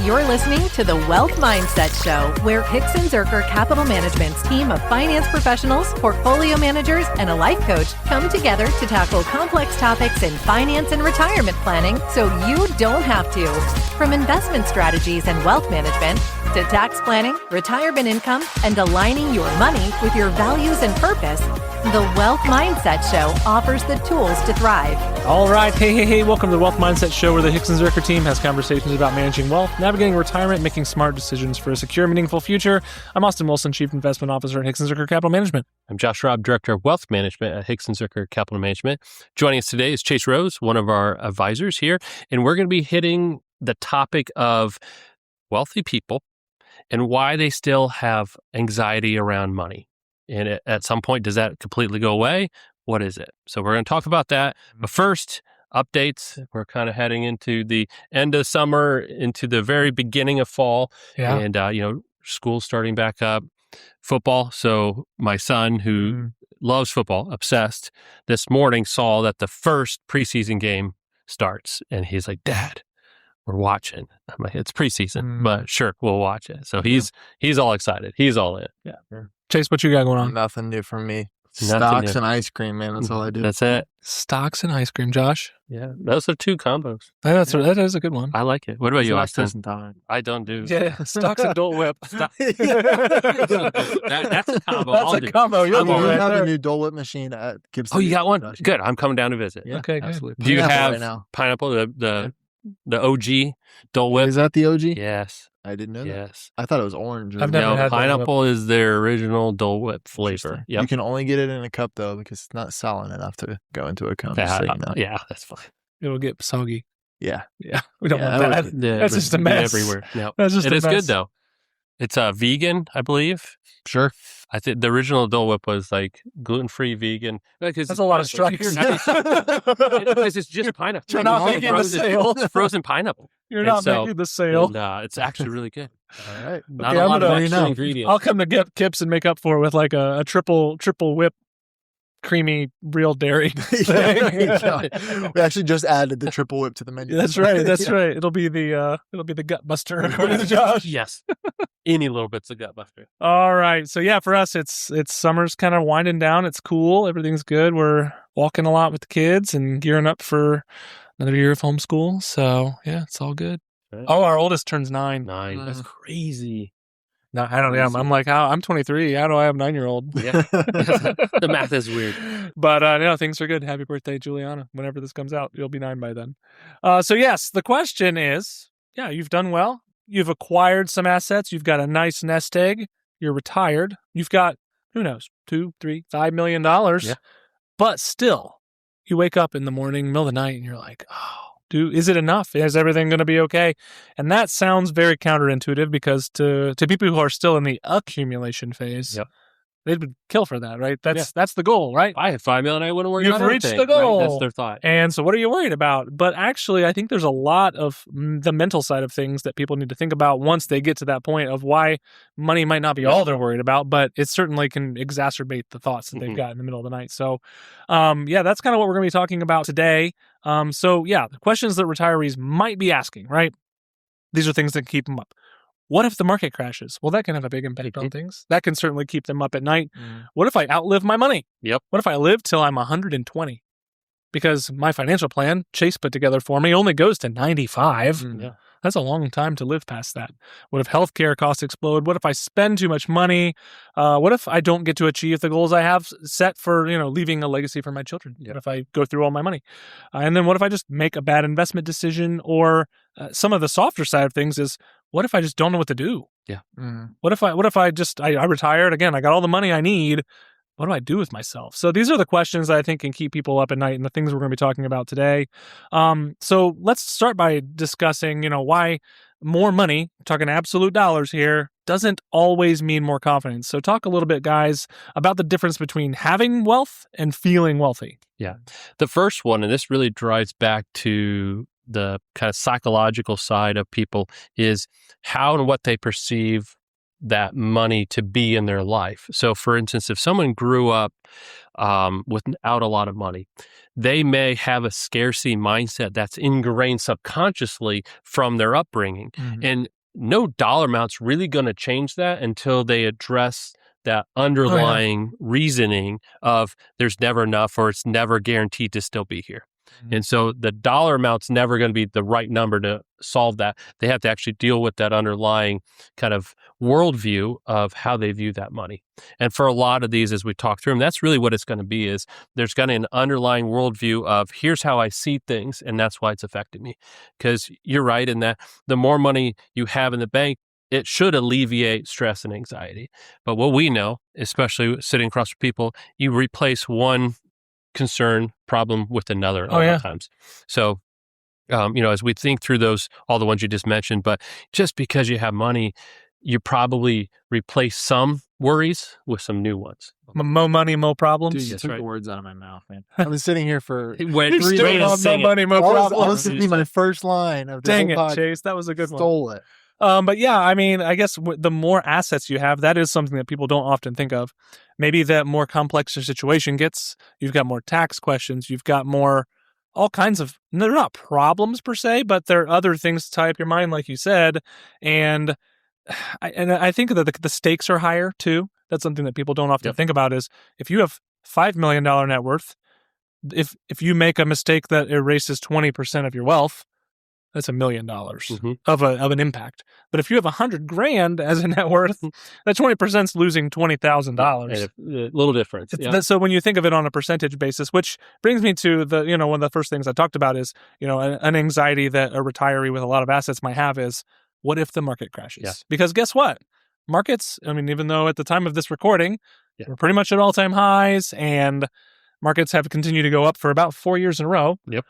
You're listening to the Wealth Mindset Show, where Hicks and Zerker Capital Management's team of finance professionals, portfolio managers, and a life coach come together to tackle complex topics in finance and retirement planning so you don't have to. From investment strategies and wealth management to tax planning, retirement income, and aligning your money with your values and purpose, the Wealth Mindset Show offers the tools to thrive. All right. Hey. Welcome to the Wealth Mindset Show, where the Hicks and Zerker team has conversations about managing wealth, navigating retirement, making smart decisions for a secure, meaningful future. I'm Austin Wilson, Chief Investment Officer at Hicks and Zerker Capital Management. I'm Josh Robb, Director of Wealth Management at Hicks and Zerker Capital Management. Joining us today is Chase Rose, one of our advisors here, and we're going to be hitting the topic of wealthy people and why they still have anxiety around money. And at some point, does that completely go away? What is it? So we're going to talk about that. But first, updates. We're kind of heading into the end of summer, into the very beginning of fall. Yeah. And, school's starting back up. Football. So my son, who loves football, obsessed, this morning saw that the first preseason game starts. And he's like, Dad, we're watching. I'm like, it's preseason, but sure, we'll watch it. So he's all excited. He's all in. Yeah. Chase, what you got going on? Nothing new from me. Nothing Stocks new. and ice cream, man. That's all I do. That's it. Stocks and ice cream, Josh. Yeah. Those are two combos. That is a good one. I like it. What about you, Austin? Doesn't die. I don't do. Yeah, stocks and Dole Whip. That's a combo. That's a combo. You're We going right have there. a new Dole Whip machine at Gibson. Oh, you got one? Josh. Good. I'm coming down to visit. Yeah, Okay, good. absolutely. Do you Pineapple have right now? pineapple, the OG Dole Whip? Is that the OG? Yes. I didn't know that. Yes. I thought it was orange. I've never No, had Dole Whip. pineapple is their original Dole Whip flavor. You Yep. can only get it in a cup though because it's not solid enough to go into a cone. just so you know. Yeah, that's fine. It'll get soggy. Yeah. Yeah, we don't Yeah, want that that. would Yeah, That's but just a mess. everywhere. No, That's just it a is mess. good though. It's vegan, I believe. Sure. I think the original Dole Whip was like gluten-free vegan. That's a lot of strikes. Because it's just pineapple. You're not making the sale. It's frozen pineapple. You're And not so- making the sale. And, it's actually really good. All right. Not Okay, a I'm lot of gonna- extra ingredients. I'll come to get Kips and make up for it with like a triple whip, creamy real dairy There you thing. go. We actually just added the triple whip to the menu. That's right. That's Yeah. right. It'll be the gut buster according to Josh. Yes. Any little bits of gut buster. All right. So yeah, for us, it's summer's kind of winding down. It's cool. Everything's good. We're walking a lot with the kids and gearing up for another year of homeschool. So yeah, it's all good. Right. Oh, our oldest turns 9. 9. That's crazy. No, I don't. Yeah, I'm like, I'm 23. How do I have a 9-year-old? Yeah. The math is weird. But no, things are good. Happy birthday, Juliana. Whenever this comes out, you'll be 9 by then. So yes, the question is, yeah, you've done well. You've acquired some assets. You've got a nice nest egg. You're retired. You've got, who knows, $2, $3, $5 million. Yeah. But still, you wake up in the morning, middle of the night, and you're like, oh, is it enough? Is everything going to be okay? And that sounds very counterintuitive because to people who are still in the accumulation phase, Yep. they would kill for that, right? That's the goal, right? If I had $5 million, I wouldn't worry You've about reached anything, the goal. Right? That's their thought. And so what are you worried about? But actually, I think there's a lot of the mental side of things that people need to think about once they get to that point of why money might not be all they're worried about, but it certainly can exacerbate the thoughts that they've got in the middle of the night. So, yeah, that's kind of what we're going to be talking about today. So, yeah, the questions that retirees might be asking, right? These are things that keep them up. What if the market crashes? Well, that can have a big impact on things. That can certainly keep them up at night. What if I outlive my money? Yep. What if I live till I'm 120? Because my financial plan, Chase put together for me, only goes to 95. Yeah. That's a long time to live past that. What if healthcare costs explode? What if I spend too much money? What if I don't get to achieve the goals I have set for, leaving a legacy for my children? Yeah. What if I go through all my money? And then what if I just make a bad investment decision? Or some of the softer side of things is, what if I just don't know what to do? Yeah. What if I retired again? I got all the money I need. What do I do with myself? So these are the questions that I think can keep people up at night and the things we're going to be talking about today. So let's start by discussing, why more money, talking absolute dollars here, doesn't always mean more confidence. So talk a little bit, guys, about the difference between having wealth and feeling wealthy. Yeah. The first one, and this really drives back to the kind of psychological side of people, is how and what they perceive that money to be in their life. So, for instance, if someone grew up without a lot of money, they may have a scarcity mindset that's ingrained subconsciously from their upbringing. Mhm. And no dollar amount's really going to change that until they address that underlying reasoning of there's never enough or it's never guaranteed to still be here. Mhm. And so the dollar amount's never going to be the right number to solve that. They have to actually deal with that underlying kind of worldview of how they view that money. And for a lot of these, as we talk through them, that's really what it's going to be is there's going to be an underlying worldview of here's how I see things, and that's why it's affecting me. Because you're right in that the more money you have in the bank, it should alleviate stress and anxiety. But what we know, especially sitting across from people, you replace one concern problem with another a lot of times. So, as we think through those, all the ones you just mentioned, but just because you have money, you probably replace some worries with some new ones. Mo money, mo problems. Dude, you That's took right. the words out of my mouth, man. I was sitting here for Wait, You're still on mo money, mo I was problems. listening to my first line of the Dang whole it, podcast. Chase. That was a good one. Stole it. But yeah, I mean, I guess the more assets you have, that is something that people don't often think of. Maybe the more complex your situation gets, you've got more tax questions, you've got more all kinds of, they're not problems per se, but there are other things to tie up your mind, like you said. And I think that the stakes are higher too. That's something that people don't often think about is if you have $5 million net worth, if you make a mistake that erases 20% of your wealth, that's $1 million of an impact. But if you have $100,000 as a net worth, that 20% is losing $20,000. A little difference. So when you think of it on a percentage basis, which brings me to the, one of the first things I talked about is, an anxiety that a retiree with a lot of assets might have is, what if the market crashes? Yeah. Because guess what? Markets, even though at the time of this recording, we're pretty much at all-time highs and markets have continued to go up for about 4 years in a row. Yep.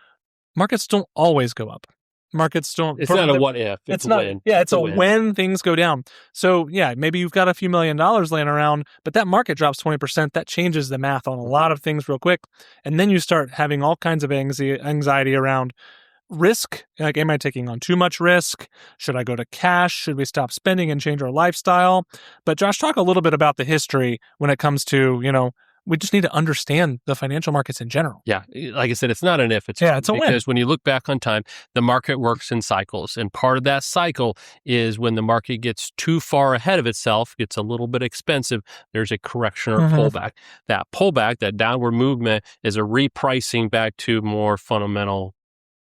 Markets don't always go up. Markets don't. It's not a what if. It's a when. Yeah, it's a when things go down. So yeah, maybe you've got a few $1 million laying around, but that market drops 20%. That changes the math on a lot of things real quick. And then you start having all kinds of anxiety around risk. Like, am I taking on too much risk? Should I go to cash? Should we stop spending and change our lifestyle? But Josh, talk a little bit about the history when it comes to, we just need to understand the financial markets in general. Yeah. Like I said, it's not an if, it's a when. Because when you look back on time, the market works in cycles. And part of that cycle is when the market gets too far ahead of itself, gets a little bit expensive, there's a correction or pullback. That pullback, that downward movement is a repricing back to more fundamental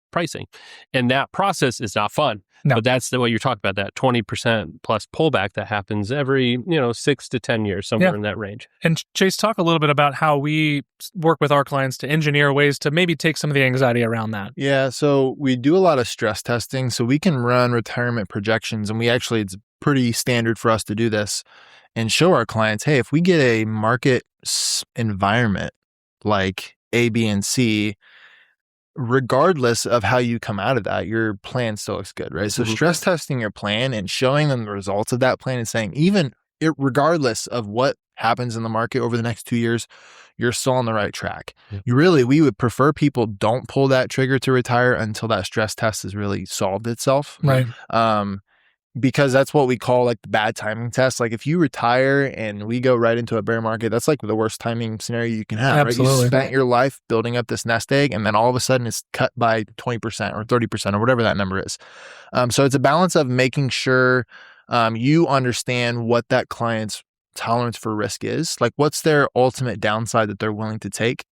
pricing. And that process is not fun. No. But that's the way you're talking about, that 20% plus pullback that happens every, 6 to 10 years, somewhere in that range. And Chase, talk a little bit about how we work with our clients to engineer ways to maybe take some of the anxiety around that. Yeah, so we do a lot of stress testing. So we can run retirement projections, and it's pretty standard for us to do this and show our clients, hey, if we get a market environment like A, B, and C, regardless of how you come out of that, your plan still looks good, right? So stress testing your plan and showing them the results of that plan and saying, regardless of what happens in the market over the next 2 years, you're still on the right track. We would prefer people don't pull that trigger to retire until that stress test has really solved itself. Right. Because that's what we call like the bad timing test. Like if you retire and we go right into a bear market, that's like the worst timing scenario you can have. Absolutely. Right? You spent your life building up this nest egg, and then all of a sudden it's cut by 20% or 30% or whatever that number is. So it's a balance of making sure you understand what that client's tolerance for risk is. Like what's their ultimate downside that they're willing to take,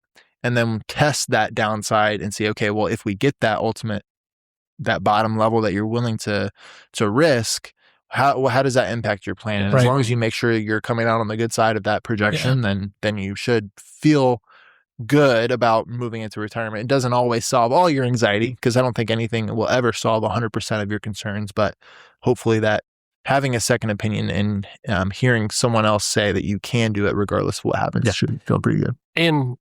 and then test that downside and see, okay, well, if we get that bottom level that you're willing to risk, how does that impact your plan? And as long as you make sure you're coming out on the good side of that projection, then you should feel good about moving into retirement. It doesn't always solve all your anxiety, because I don't think anything will ever solve 100% of your concerns, but hopefully that having a second opinion and hearing someone else say that you can do it regardless of what happens should feel pretty good. And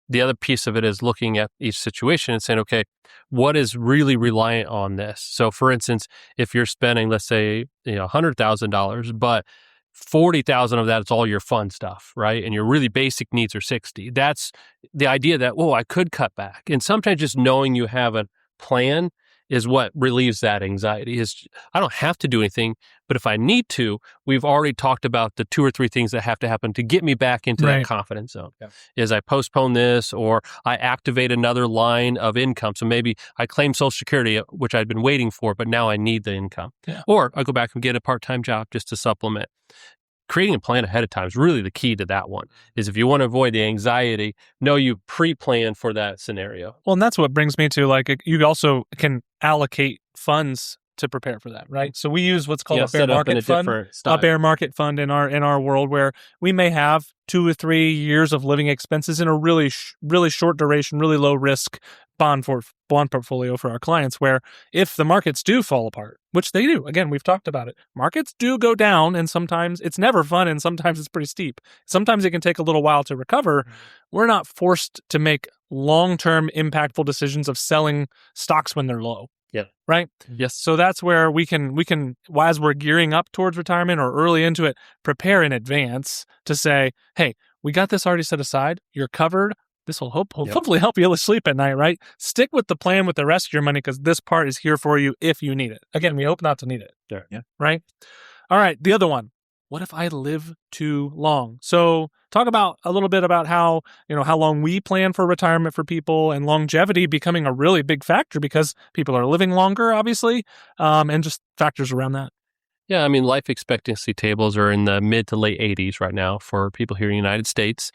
the other piece of it is looking at each situation and saying, okay, what is really reliant on this? So for instance, if you're spending, let's say, $100,000, but 40,000 of that is all your fun stuff, right? And your really basic needs are 60. That's the idea that, I could cut back. And sometimes just knowing you have a plan is what relieves that anxiety. Is I don't have to do anything, but if I need to, we've already talked about the 2 or 3 things that have to happen to get me back into that confidence zone. Yeah. Is I postpone this, or I activate another line of income. So maybe I claim Social Security, which I'd been waiting for, but now I need the income. Yeah. Or I go back and get a part-time job just to supplement. Creating a plan ahead of time is really the key to that one. Is if you want to avoid the anxiety, know you pre-plan for that scenario. Well, and that's what brings me to, like, you also can allocate funds to prepare for that, right? So we use what's called a bear market fund, in our world, where we may have 2 or 3 years of living expenses in a really short duration, really low risk bond portfolio for our clients, where if the markets do fall apart, which they do, again, we've talked about it, markets do go down, and sometimes it's never fun, and sometimes it's pretty steep. Sometimes it can take a little while to recover. We're not forced to make long-term impactful decisions of selling stocks when they're low. Yeah. Right? Yes. So that's where we can, as we're gearing up towards retirement or early into it, prepare in advance to say, hey, we got this already set aside. You're covered. This will hopefully help you sleep at night, right? Stick with the plan with the rest of your money, because this part is here for you if you need it. Again, we hope not to need it. Sure. Yeah. Right? All right. The other one. What if I live too long? So talk about a little bit about how long we plan for retirement for people, and longevity becoming a really big factor because people are living longer, obviously, and just factors around that. Yeah, I mean, life expectancy tables are in the mid to late 80s right now for people here in the United States.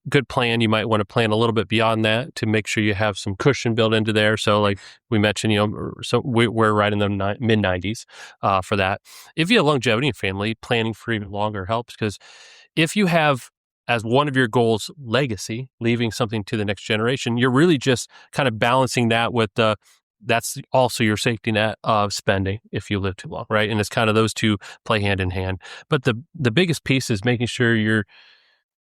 Good plan. You might want to plan a little bit beyond that to make sure you have some cushion built into there. So like we mentioned, so we're right in the mid 90s for that. If you have longevity in family, planning for even longer helps, because if you have as one of your goals legacy, leaving something to the next generation, you're really just kind of balancing that with that's also your safety net of spending if you live too long, right? And it's kind of those two play hand in hand. But the biggest piece is making sure you're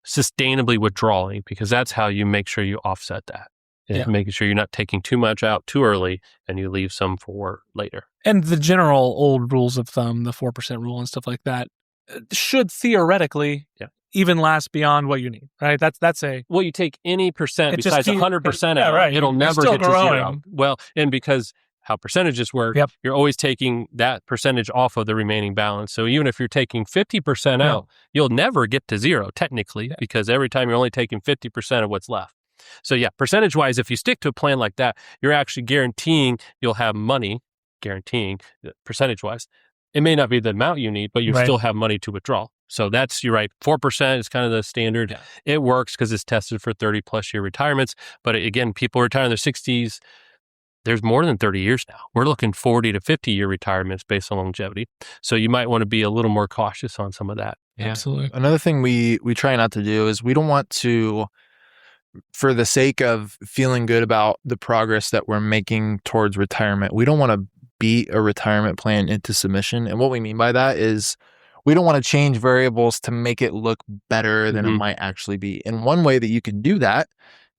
sustainably withdrawing, because that's how you make sure you offset that. Yeah. Making sure you're not taking too much out too early and you leave some for later. And the general old rules of thumb, the 4% rule and stuff like that, should theoretically even last beyond what you need, right? That's well, you take any percent besides 100% out, right. It'll never get to zero. Well, and because how percentages work, you're always taking that percentage off of the remaining balance. So even if you're taking 50% out, you'll never get to zero technically, because every time you're only taking 50% of what's left. So percentage-wise, if you stick to a plan like that, you're actually guaranteeing you'll have money, percentage-wise. It may not be the amount you need, but you still have money to withdraw. So you're right. 4% is kind of the standard. Yeah. It works because it's tested for 30 plus year retirements. But again, people retire in their 60s. There's more than 30 years now. We're looking 40 to 50 year retirements based on longevity. So you might want to be a little more cautious on some of that. Yeah. Absolutely. Another thing we try not to do is we don't want to, for the sake of feeling good about the progress that we're making towards retirement, we don't want to beat a retirement plan into submission. And what we mean by that is we don't want to change variables to make it look better than it might actually be. And one way that you can do that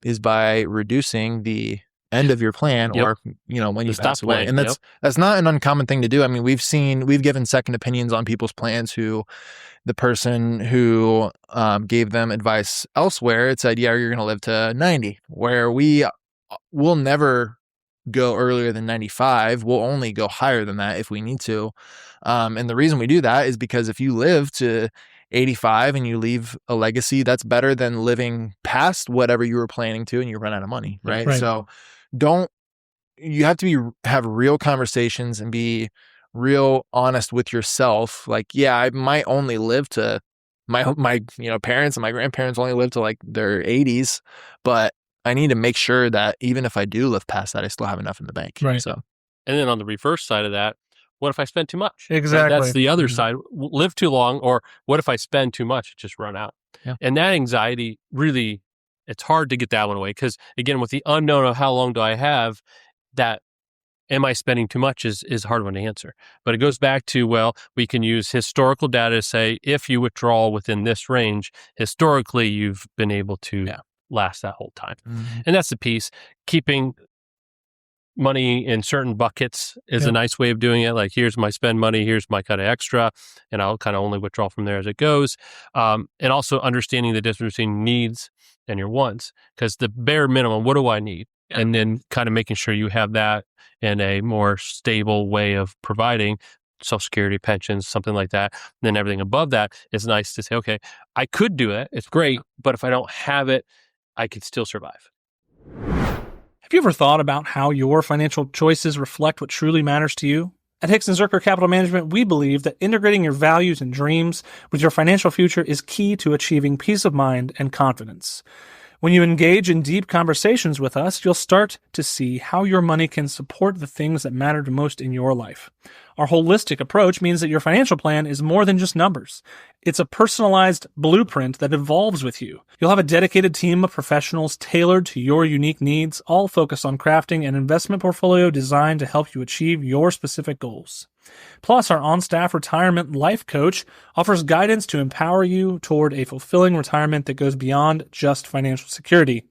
is by reducing the end of your plan or, when you pass away. And that's not an uncommon thing to do. I mean, we've given second opinions on people's plans who the person who gave them advice elsewhere, it said, you're going to live to 90, where we'll never go earlier than 95. We'll only go higher than that if we need to. And the reason we do that is because if you live to 85 and you leave a legacy, that's better than living past whatever you were planning to and you run out of money, right? So you have to have real conversations and be real honest with yourself. Like, I might only live to my parents and my grandparents only live to like their 80s, but I need to make sure that even if I do live past that, I still have enough in the bank. Right. So, and then on the reverse side of that, what if I spend too much? Exactly. That's the other side. Live too long, or what if I spend too much? Just run out. Yeah. And that anxiety really, it's hard to get that one away, because again, with the unknown of how long do I have, that am I spending too much is a hard one to answer. But it goes back to, we can use historical data to say, if you withdraw within this range, historically, you've been able to last that whole time. And that's the piece. Keeping money in certain buckets is a nice way of doing it. Like, here's my spend money, here's my kind of extra, and I'll kind of only withdraw from there as it goes. And also understanding the difference between needs and your wants, because the bare minimum, what do I need? and then kind of making sure you have that in a more stable way of providing Social Security, pensions, something like that. And then everything above that is nice to say, okay, I could do it. It's great. But if I don't have it, I could still survive. Have you ever thought about how your financial choices reflect what truly matters to you? At Hicks & Zerker Capital Management, we believe that integrating your values and dreams with your financial future is key to achieving peace of mind and confidence. When you engage in deep conversations with us, you'll start to see how your money can support the things that matter most in your life. Our holistic approach means that your financial plan is more than just numbers. It's a personalized blueprint that evolves with you. You'll have a dedicated team of professionals tailored to your unique needs, all focused on crafting an investment portfolio designed to help you achieve your specific goals. Plus, our on-staff retirement life coach offers guidance to empower you toward a fulfilling retirement that goes beyond just financial security.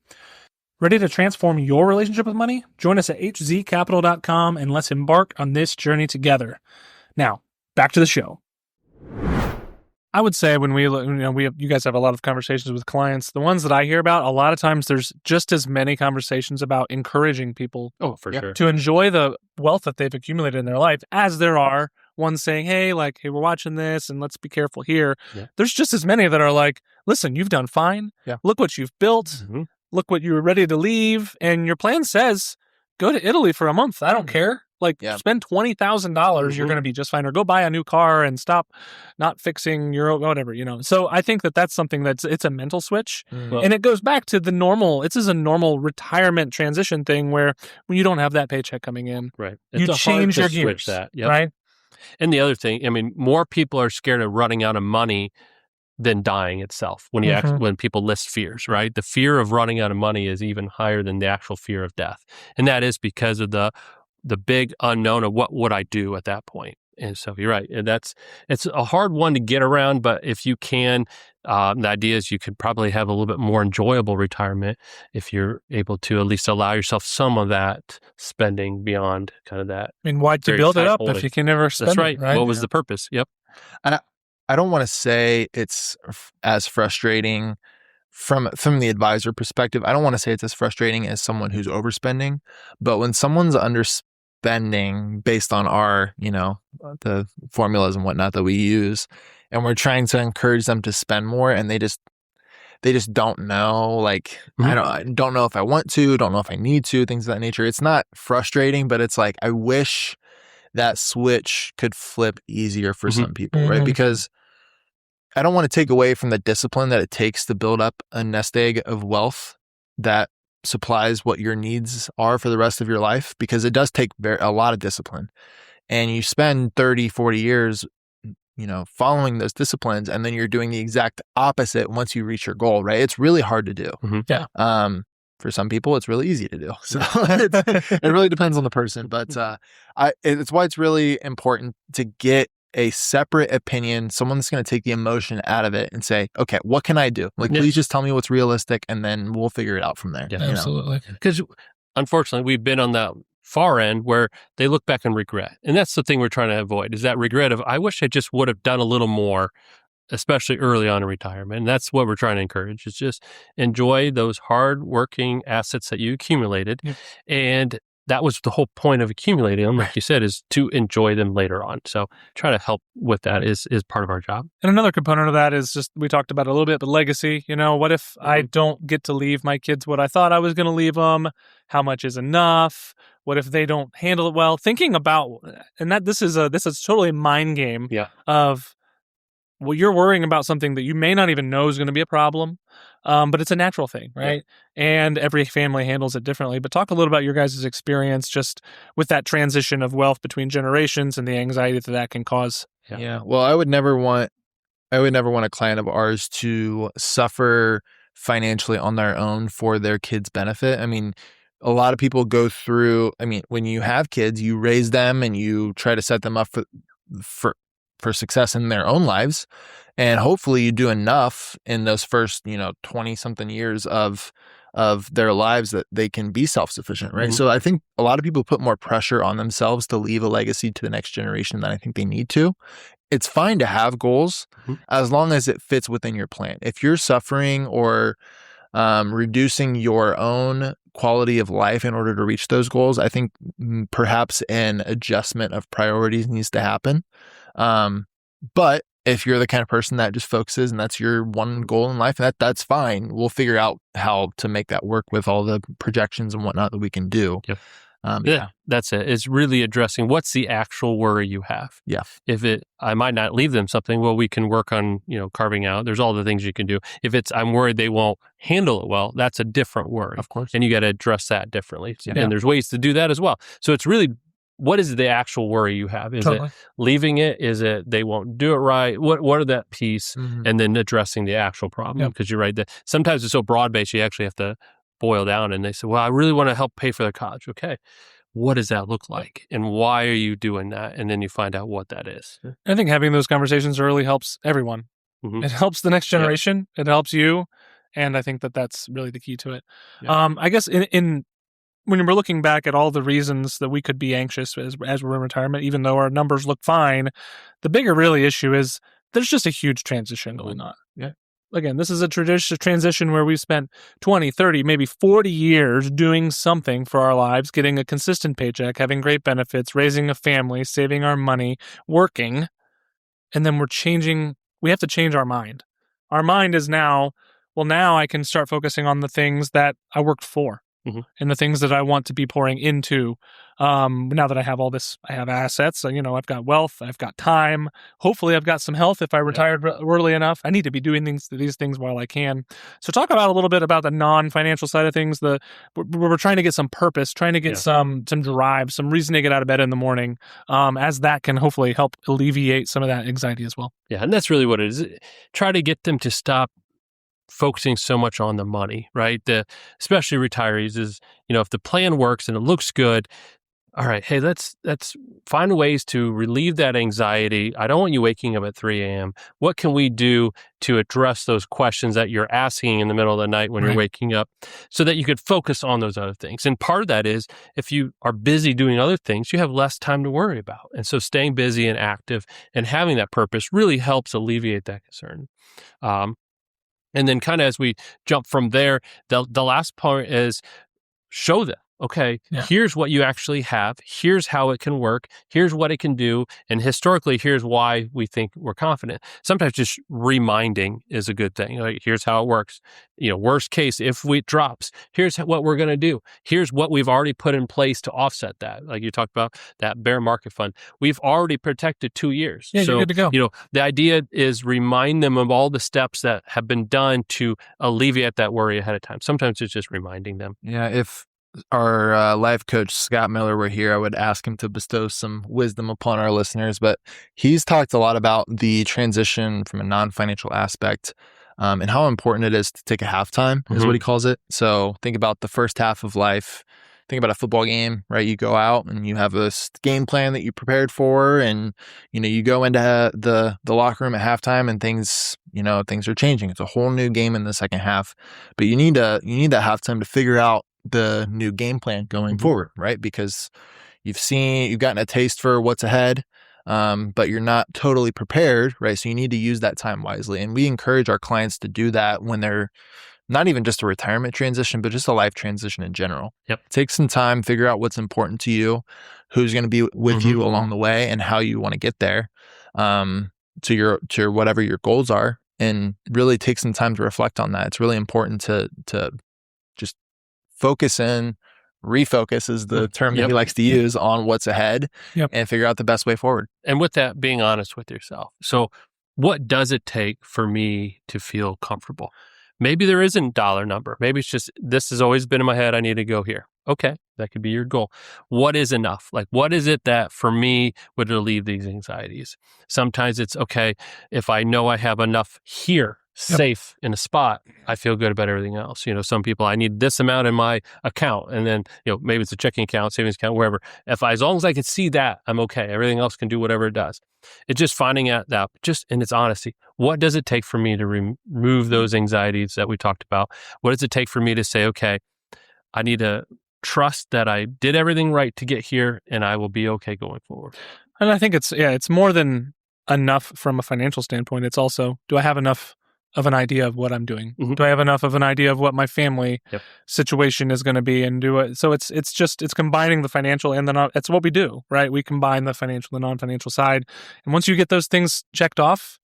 Ready to transform your relationship with money? Join us at hzcapital.com and let's embark on this journey together. Now, back to the show. I would say when you guys have a lot of conversations with clients, the ones that I hear about, a lot of times there's just as many conversations about encouraging people Sure. to enjoy the wealth that they've accumulated in their life as there are ones saying, hey, we're watching this and let's be careful here. Yeah. There's just as many that are like, listen, you've done fine. Yeah. Look what you've built. Mm-hmm. Look what you were ready to leave. And your plan says, go to Italy for a month. I don't care. Spend $20,000, you're going to be just fine. Or go buy a new car and stop not fixing your whatever, So I think that's something it's a mental switch. And it goes back to the normal, it's a normal retirement transition thing where when you don't have that paycheck coming in, right. You change your gears, switch that. Yep. right? And the other thing, more people are scared of running out of money than dying itself. When when people list fears, right? The fear of running out of money is even higher than the actual fear of death. And that is because of the big unknown of what would I do at that point. And so you're right. And it's a hard one to get around, but if you can, the idea is you could probably have a little bit more enjoyable retirement if you're able to at least allow yourself some of that spending beyond kind of that. Why'd you build it up if you can never spend That's right. it, right? What was the purpose? Yep. I don't want to say it's as frustrating from the advisor perspective. I don't want to say it's as frustrating as someone who's overspending, but when someone's underspending based on our, the formulas and whatnot that we use, and we're trying to encourage them to spend more, and they just don't know. I don't know if I want to, don't know if I need to, things of that nature. It's not frustrating, but it's like I wish that switch could flip easier for some people, right? Because I don't want to take away from the discipline that it takes to build up a nest egg of wealth that supplies what your needs are for the rest of your life, because it does take a lot of discipline. And you spend 30, 40 years, following those disciplines, and then you're doing the exact opposite once you reach your goal, right? It's really hard to do. Yeah. For some people, it's really easy to do. So it really depends on the person. But it's why it's really important to get a separate opinion, someone that's going to take the emotion out of it and say, okay, what can I do? Please just tell me what's realistic, and then we'll figure it out from there. Yeah, absolutely. Because unfortunately, we've been on the far end where they look back and regret. And that's the thing we're trying to avoid, is that regret of, I wish I just would have done a little more, especially early on in retirement. And that's what we're trying to encourage, is just enjoy those hard-working assets that you accumulated. Yeah. And that was the whole point of accumulating them, like you said, is to enjoy them later on. So try to help with that is part of our job. And another component of that is just, we talked about it a little bit, but legacy. What if I don't get to leave my kids what I thought I was going to leave them? How much is enough? What if they don't handle it well? Thinking about, and that this is totally a mind game of, well, you're worrying about something that you may not even know is going to be a problem, but it's a natural thing, right? Yeah. And every family handles it differently. But talk a little about your guys' experience just with that transition of wealth between generations and the anxiety that can cause. Yeah. Well, I would never want a client of ours to suffer financially on their own for their kids' benefit. A lot of people go through, when you have kids, you raise them and you try to set them up for success in their own lives. And hopefully you do enough in those first, 20 something years of their lives that they can be self-sufficient, right? Mm-hmm. So I think a lot of people put more pressure on themselves to leave a legacy to the next generation than I think they need to. It's fine to have goals as long as it fits within your plan. If you're suffering or reducing your own quality of life in order to reach those goals, I think perhaps an adjustment of priorities needs to happen. But if you're the kind of person that just focuses and that's your one goal in life, that's fine. We'll figure out how to make that work with all the projections and whatnot that we can do. Yep. Yeah. That's it. It's really addressing what's the actual worry you have. Yeah. If I might not leave them something, well, we can work on, carving out. There's all the things you can do. If I'm worried they won't handle it well, that's a different worry. Of course. And you got to address that differently. Yeah. And there's ways to do that as well. So it's really, what is the actual worry you have? Is it leaving it? Is it they won't do it right? What are that piece? Mhm. And then addressing the actual problem. Because you're right. Sometimes it's so broad-based, you actually have to boil down. And they say, well, I really want to help pay for their college. Okay. What does that look like? And why are you doing that? And then you find out what that is. I think having those conversations early helps everyone. Mm-hmm. It helps the next generation. It helps you. And I think that's really the key to it. Yeah. I guess in when we're looking back at all the reasons that we could be anxious as we're in retirement, even though our numbers look fine, the bigger really issue is there's just a huge transition going on. Yeah. Again, this is a transition where we've spent 20, 30, maybe 40 years doing something for our lives, getting a consistent paycheck, having great benefits, raising a family, saving our money, working. And then we have to change our mind. Our mind is now I can start focusing on the things that I worked for. Mm-hmm. And the things that I want to be pouring into. Now that I have all this, I have assets. I've got wealth. I've got time. Hopefully, I've got some health if I retired early enough. I need to be doing these things while I can. So, talk about a little bit about the non-financial side of things. We're trying to get some purpose, trying to get some drive, some reason to get out of bed in the morning. As that can hopefully help alleviate some of that anxiety as well. Yeah, and that's really what it is. Try to get them to stop focusing so much on the money, right? Especially retirees is, if the plan works and it looks good, all right, hey, let's find ways to relieve that anxiety. I don't want you waking up at 3 a.m. What can we do to address those questions that you're asking in the middle of the night when you're waking up so that you could focus on those other things? And part of that is if you are busy doing other things, you have less time to worry about. And so staying busy and active and having that purpose really helps alleviate that concern. And then kind of as we jump from there, the last part is show them, okay, here's what you actually have. Here's how it can work. Here's what it can do. And historically, here's why we think we're confident. Sometimes just reminding is a good thing. Like, here's how it works. Worst case, if it drops, here's what we're going to do. Here's what we've already put in place to offset that. Like you talked about that bear market fund. We've already protected 2 years. Yeah, so, you're good to go. The idea is remind them of all the steps that have been done to alleviate that worry ahead of time. Sometimes it's just reminding them. Yeah. If our life coach, Scott Miller, were here, I would ask him to bestow some wisdom upon our listeners. But he's talked a lot about the transition from a non-financial aspect and how important it is to take a halftime, is what he calls it. So think about the first half of life. Think about a football game, right? You go out and you have this game plan that you prepared for, and you go into the locker room at halftime, and things are changing. It's a whole new game in the second half, but you need that halftime to figure out the new game plan going forward, right? Because you've gotten a taste for what's ahead, but you're not totally prepared, right? So you need to use that time wisely. And we encourage our clients to do that when they're not even just a retirement transition, but just a life transition in general. Yep. Take some time, figure out what's important to you, who's going to be with you along the way, and how you want to get there to whatever your goals are, and really take some time to reflect on that. It's really important to just focus in, refocus is the term that he likes to use, on what's ahead and figure out the best way forward. And with that, being honest with yourself. So what does it take for me to feel comfortable? Maybe there isn't a dollar number. Maybe it's just, this has always been in my head. I need to go here. Okay, that could be your goal. What is enough? Like, what is it that for me would relieve these anxieties? Sometimes it's, okay, if I know I have enough here, safe in a spot, I feel good about everything else. Some people, I need this amount in my account, and then, maybe it's a checking account, savings account, wherever. As long as I can see that, I'm okay. Everything else can do whatever it does. It's just finding out that, in its honesty, what does it take for me to remove those anxieties that we talked about? What does it take for me to say, okay, I need to trust that I did everything right to get here, and I will be okay going forward. And I think it's more than enough from a financial standpoint. It's also, do I have enough of an idea of what I'm doing? Mhm. Do I have enough of an idea of what my family Yep. situation is going to be, and do it? So it's combining the financial and the non. It's what we do, right? We combine the financial and non-financial side, and once you get those things checked off,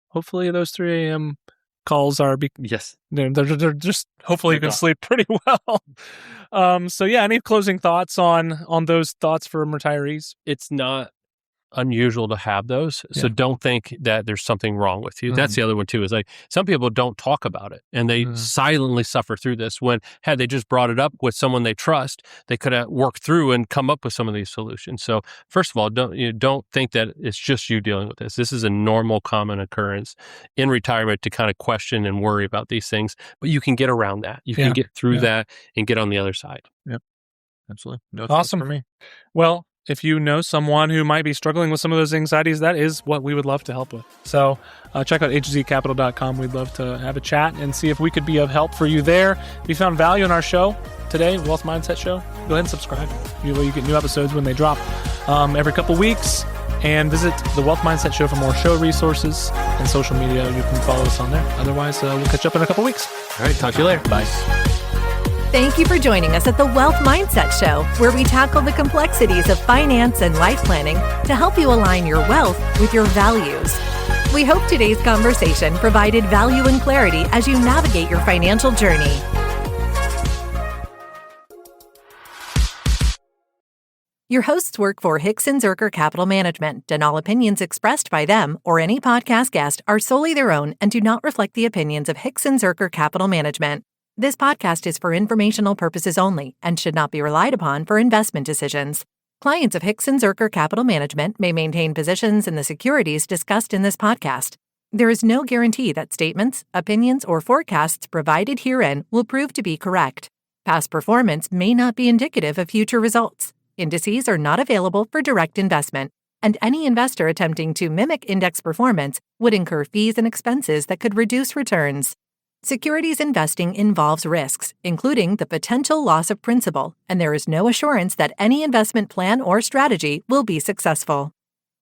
hopefully those 3 a.m. calls are Yes. they're just hopefully you They're can gone. sleep pretty well. So yeah, any closing thoughts on those thoughts for retirees? It's not unusual to have those. So Yeah. don't think that there's something wrong with you. Mhm. That's the other one too, is like some people don't talk about it and they silently suffer through this when had they just brought it up with someone they trust, they could have worked through and come up with some of these solutions. So first of all, don't think that it's just you dealing with this. This is a normal common occurrence in retirement to kind of question and worry about these things, but you can get around that. You Yeah. can get through Yeah. that and get on the other side. Absolutely. No Awesome. for me. Well, if you know someone who might be struggling with some of those anxieties, that is what we would love to help with. So check out hzcapital.com. We'd love to have a chat and see if we could be of help for you there. If you found value in our show today, Wealth Mindset Show, go ahead and subscribe. You get new episodes when they drop every couple weeks. And visit the Wealth Mindset Show for more show resources and social media. You can follow us on there. Otherwise, we'll catch up in a couple weeks. All right. Talk to you later. Bye. Thank you for joining us at the Wealth Mindset Show, where we tackle the complexities of finance and life planning to help you align your wealth with your values. We hope today's conversation provided value and clarity as you navigate your financial journey. Your hosts work for Hickson Zerker Capital Management, and all opinions expressed by them or any podcast guest are solely their own and do not reflect the opinions of Hickson Zerker Capital Management. This podcast is for informational purposes only and should not be relied upon for investment decisions. Clients of Hickson Zerker Capital Management may maintain positions in the securities discussed in this podcast. There is no guarantee that statements, opinions, or forecasts provided herein will prove to be correct. Past performance may not be indicative of future results. Indices are not available for direct investment, and any investor attempting to mimic index performance would incur fees and expenses that could reduce returns. Securities investing involves risks, including the potential loss of principal, and there is no assurance that any investment plan or strategy will be successful.